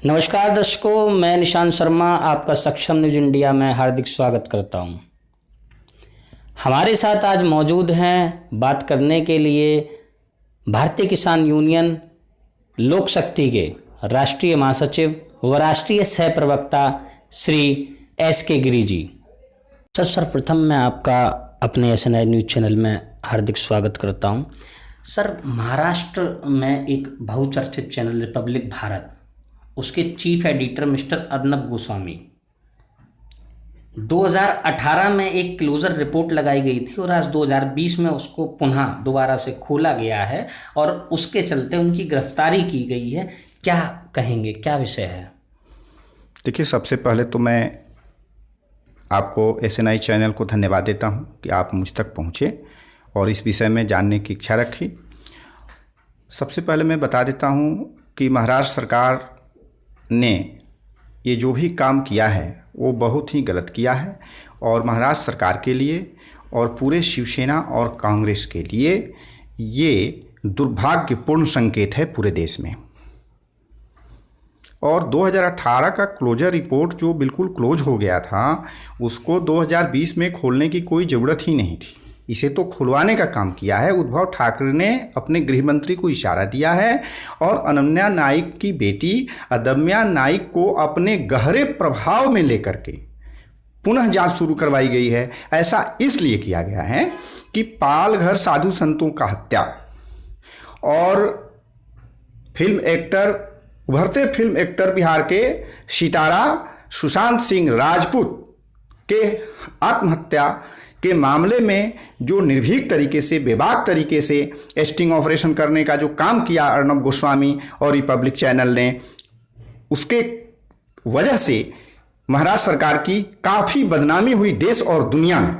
नमस्कार दर्शकों, मैं निशांत शर्मा आपका सक्षम न्यूज इंडिया में हार्दिक स्वागत करता हूं। हमारे साथ आज मौजूद हैं बात करने के लिए भारतीय किसान यूनियन लोक शक्ति के राष्ट्रीय महासचिव व राष्ट्रीय सह प्रवक्ता श्री SK गिरी जी। सर्वप्रथम मैं आपका अपने SNI न्यूज चैनल में हार्दिक स्वागत करता हूं। सर, महाराष्ट्र में एक बहुचर्चित चैनल रिपब्लिक भारत, उसके chief editor mister Arnab Goswami 2018 में एक क्लोजर रिपोर्ट लगाई गई थी और आज 2020 में उसको पुनः दोबारा से खोला गया है और उसके चलते उनकी गिरफ्तारी की गई है। क्या कहेंगे, क्या विषय है? देखिए, सबसे पहले तो मैं आपको SNI चैनल को धन्यवाद देता हूं कि आप मुझ तक पहुंचे और इस विषय में जानने की इच्छा रखी। सबसे पहले मैं बता देता हूं कि महाराष्ट्र सरकार ने ये जो भी काम किया है वो बहुत ही गलत किया है और महाराष्ट्र सरकार के लिए और पूरे शिवसेना और कांग्रेस के लिए ये दुर्भाग्यपूर्ण संकेत है पूरे देश में। और 2018 का क्लोजर रिपोर्ट जो बिल्कुल क्लोज हो गया था, उसको 2020 में खोलने की कोई ज़रूरत ही नहीं थी। इसे तो खुलवाने का काम किया है उद्धव ठाकरे ने, अपने गृह मंत्री को इशारा दिया है और अनन्या नाइक की बेटी अदम्या नाइक को अपने गहरे प्रभाव में लेकर के पुनः जांच शुरू करवाई गई है। ऐसा इसलिए किया गया है कि पालघर साधु संतों का हत्या और उभरते फिल्म एक्टर बिहार के सितारा सुशांत सिंह राजपूत के आत्महत्या के मामले में जो निर्भीक तरीके से, बेबाक तरीके से स्टिंग ऑपरेशन करने का जो काम किया अर्नब गोस्वामी और रिपब्लिक चैनल ने, उसके वजह से महाराष्ट्र सरकार की काफ़ी बदनामी हुई देश और दुनिया में।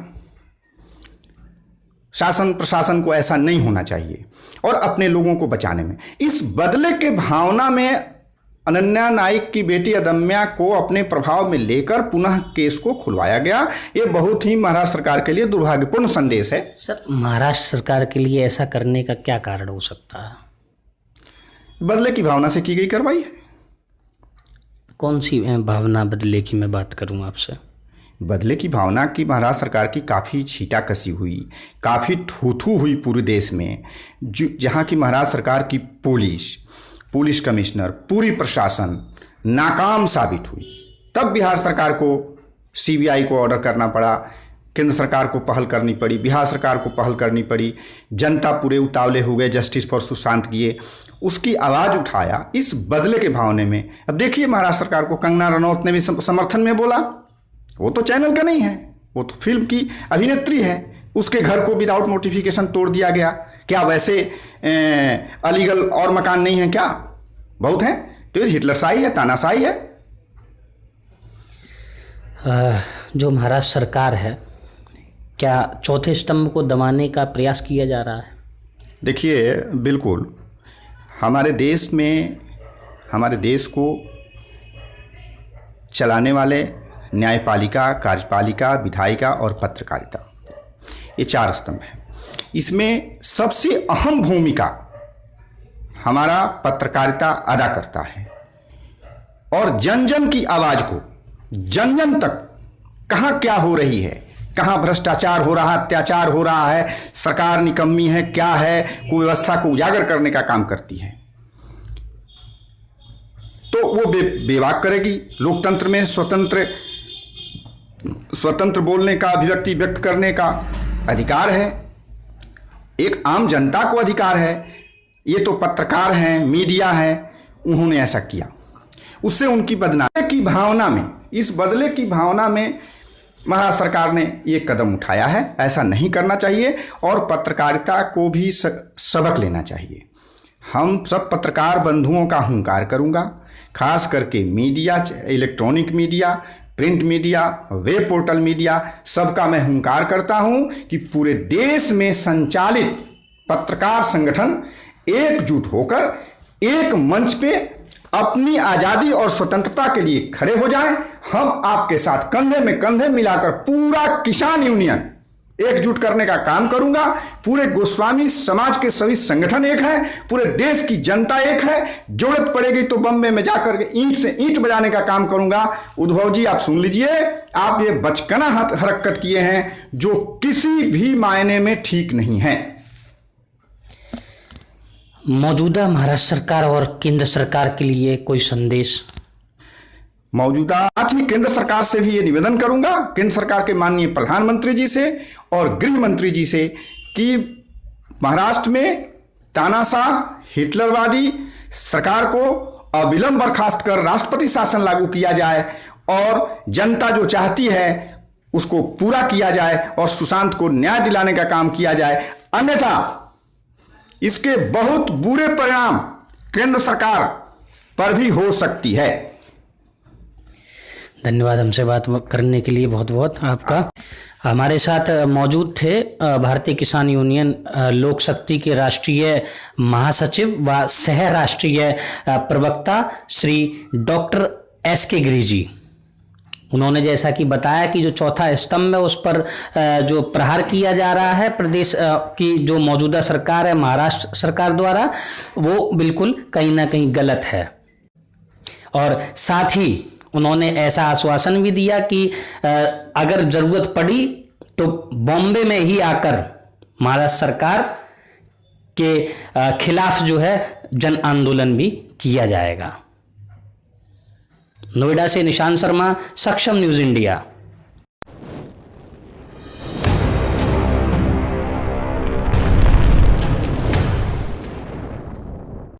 शासन प्रशासन को ऐसा नहीं होना चाहिए और अपने लोगों को बचाने में, इस बदले के भावना में अनन्या नाइक की बेटी अदम्या को अपने प्रभाव में लेकर पुनः केस को खुलवाया गया। ये बहुत ही महाराष्ट्र सरकार के लिए दुर्भाग्यपूर्ण संदेश है। सर, महाराष्ट्र सरकार के लिए ऐसा करने का क्या कारण हो सकता है? बदले की भावना से की गई कार्रवाई है। कौन सी भावना बदले की मैं बात करूं आपसे? बदले की भावना की महाराष्ट्र सरकार की काफ़ी छीटाकसी हुई, काफ़ी थू-थू हुई पूरे देश में, जहाँ की महाराष्ट्र सरकार की पुलिस कमिश्नर, पूरी प्रशासन नाकाम साबित हुई। तब बिहार सरकार को CBI को ऑर्डर करना पड़ा, केंद्र सरकार को पहल करनी पड़ी, बिहार सरकार को पहल करनी पड़ी। जनता पूरे उतावले हो गए, जस्टिस फॉर सुशांत किए, उसकी आवाज़ उठाया इस बदले के भावने में। अब देखिए, महाराष्ट्र सरकार को कंगना रनौत ने भी समर्थन में बोला। वो तो चैनल का नहीं है, वो तो फिल्म की अभिनेत्री है। उसके घर को विदाउट नोटिफिकेशन तोड़ दिया गया। क्या वैसे अलीगल और मकान नहीं है क्या? बहुत हैं। तो ये हिटलरशाही है, तानाशाही है। जो महाराष्ट्र सरकार है, क्या चौथे स्तंभ को दबाने का प्रयास किया जा रहा है? देखिए, बिल्कुल हमारे देश को चलाने वाले न्यायपालिका, कार्यपालिका, विधायिका और पत्रकारिता, ये 4 स्तंभ हैं। इसमें सबसे अहम भूमिका हमारा पत्रकारिता अदा करता है और जन जन की आवाज़ को, जन जन तक कहाँ क्या हो रही है, कहाँ भ्रष्टाचार हो रहा है, अत्याचार हो रहा है, सरकार निकम्मी है, क्या है, कुव्यवस्था को उजागर करने का काम करती है। तो वो बेबाक करेगी। लोकतंत्र में स्वतंत्र बोलने का, अभिव्यक्ति व्यक्त करने का अधिकार है, एक आम जनता को अधिकार है। ये तो पत्रकार हैं, मीडिया है, उन्होंने ऐसा किया। उससे उनकी बदनामी की भावना में, इस बदले की भावना में महाराष्ट्र सरकार ने ये कदम उठाया है। ऐसा नहीं करना चाहिए और पत्रकारिता को भी सबक लेना चाहिए। हम सब पत्रकार बंधुओं का हुंकार करूँगा, खास करके media, electronic media, print media, web portal media, सबका मैं हुंकार करता हूं कि पूरे देश में संचालित पत्रकार संगठन एकजुट होकर एक मंच पे अपनी आज़ादी और स्वतंत्रता के लिए खड़े हो जाएं। हम आपके साथ कंधे में कंधे मिलाकर पूरा किसान यूनियन एकजुट करने का काम करूंगा। पूरे गोस्वामी समाज के सभी संगठन एक हैं, पूरे देश की जनता एक है। जरूरत पड़ेगी तो बम्बे में जाकर के ईंट से ईंट बजाने का काम करूंगा। उद्धव जी आप सुन लीजिए, आप ये बचकाना हरकत किए हैं जो किसी भी मायने में ठीक नहीं है। मौजूदा महाराष्ट्र सरकार और केंद्र सरकार के लिए कोई संदेश? मौजूदा साथ ही केंद्र सरकार से भी ये निवेदन करूंगा, केंद्र सरकार के माननीय प्रधानमंत्री जी से और गृह मंत्री जी से, कि महाराष्ट्र में तानाशाह हिटलरवादी सरकार को अविलंब बर्खास्त कर राष्ट्रपति शासन लागू किया जाए और जनता जो चाहती है उसको पूरा किया जाए और सुशांत को न्याय दिलाने का काम किया जाए। अन्यथा इसके बहुत बुरे परिणाम केंद्र सरकार पर भी हो सकती है। धन्यवाद हमसे बात करने के लिए, बहुत बहुत आपका। हमारे साथ मौजूद थे भारतीय किसान यूनियन लोक शक्ति के राष्ट्रीय महासचिव व सह राष्ट्रीय प्रवक्ता श्री डॉक्टर S.K. गिरी जी। उन्होंने जैसा कि बताया कि जो चौथा स्तंभ है उस पर जो प्रहार किया जा रहा है प्रदेश की जो मौजूदा सरकार है महाराष्ट्र सरकार द्वारा, वो बिल्कुल कहीं ना कहीं गलत है। और साथ ही उन्होंने ऐसा आश्वासन भी दिया कि अगर जरूरत पड़ी तो बॉम्बे में ही आकर महाराष्ट्र सरकार के खिलाफ जो है जन आंदोलन भी किया जाएगा। नोएडा से निशांत शर्मा, सक्षम न्यूज़ इंडिया।